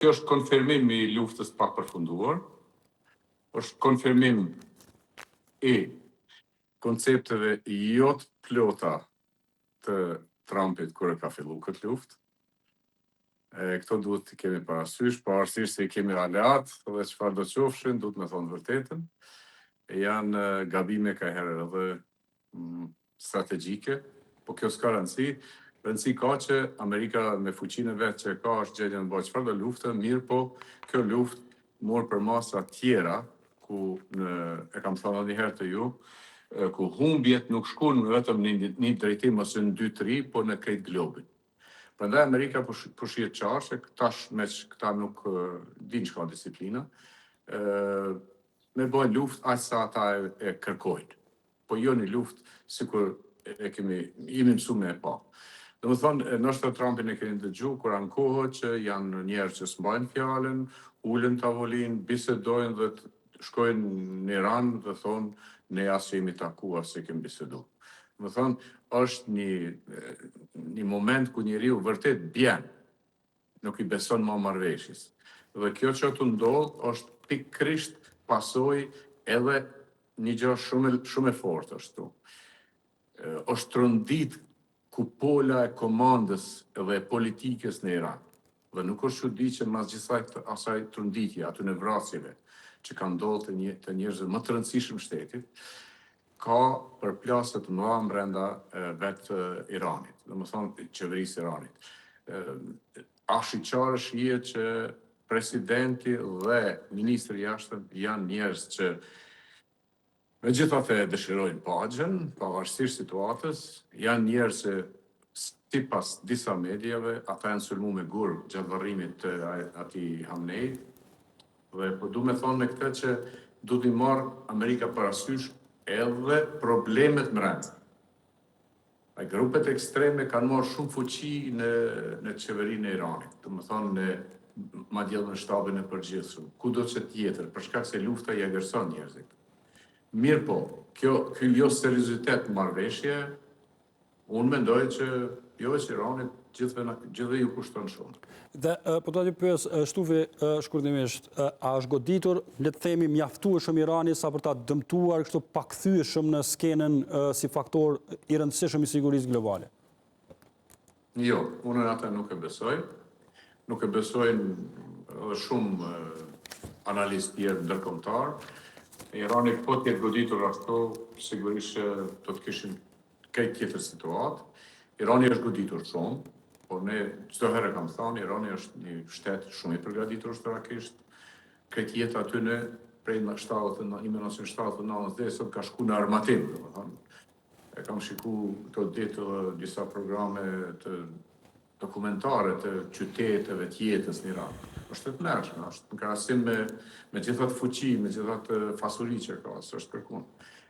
Kjo është konfirmim i luftës pa përfunduar, është konfirmim i koncepteve jo të plota të Trumpit kur e ka fillu këtë luftë. Këto duhet të kemi parasysh, pavarësisht se i kemi aleat dhe çfarë do qofshin, duhet me thonë vërtetën. Janë gabime ka herë edhe strategjike, po kjo s'ka rëndësi. Rëndësi ka që Amerika me fuqinë e vetë që ka është gjendje në bëjë çfarë do luftë, mirë po kjo luftë morë për masa tjera, ku e kam thënë edhe një herë të ju, ku humbjet nuk shkon vetëm në një drejtim ose në 2-3, po në krejt globin. Prandaj Amerika po shihet qartë se këta nuk din çka disiplina, me bëjë luftë aq sa ata e kërkojnë. Po jo një luftë sikur jemi mësuar me e pa. Domethënë, ndoshta Trumpin e keni dëgjuar kur ankohet që janë njerëz që s'mbajnë fjalën, ulën tavolinë, bisedojnë dhe shkojnë në Iran dhe thonë ne as jemi takuar se kemi biseduar. Domethënë, është një moment ku njeriu vërtet bjen, nuk i beson më marrëveshjes. Dhe kjo që të ndodh është pikërisht pasojë edhe një gjë shumë e fortë ashtu. Është trondit kupola e komandës dhe politikës në Iran. Dhe nuk është çudi që mas gjithë asaj tronditje, aty në vrasjeve që kanë ndodhur të njerëzve më të rëndësishëm shtetit, ka përplasje të mëdha brenda vetë Iranit, domethënë qeverisë Iranit. Ashtë i qarë shihet që presidenti dhe ministri i jashtëm janë njerëz që megjithatë dëshirojnë paqen, pavarësisht situatës, janë njerëz që sipas disa mediave, ata janë sulmuar me gur gjatë varrimit të atij Hamnei. Dhe po du me thonë me këtë që du t'i marrë Amerika parasysh edhe problemet mbrenda. Grupet ekstreme kanë marrë shumë fuqi në qeverinë e Iranit, domethënë madje në shtabin e përgjithshëm, kudo që tjetër, për shkak se lufta i agërson njerëzit. Mirë po, ky jo seriozitet marrëveshje, unë mendoj që jo veç Iranit, gjithve ju kushton shumë. Dhe po të pyes shtuvi shkurtimisht, a është goditur, le të themi, mjaftueshëm Irani sa për ta dëmtuar kështu pakthyeshëm në skenën si faktor i rëndësishëm i sigurisë globale? Jo, unë ata nuk e besoj. Nuk e besojnë edhe shumë analistë tjerë ndërkombëtar. Irani po të jetë goditur ashtu, sigurisht do të kishin këtë tjetër situatë. Irani është goditur shumë, por ne çdo herë kam thënë, Irani është një shtet shumë i përgatitur ushtarakisht. Këtë jetë aty në prej 1979 dhe sot ka shku në armatim, domethënë. E kam shikuar këto ditë disa programe të dokumentare të qyteteve të jetës në Iran. Është të mërshme, është në krahasim me gjithat fuqi, me gjithat fasuri që ka, s'është kërkun.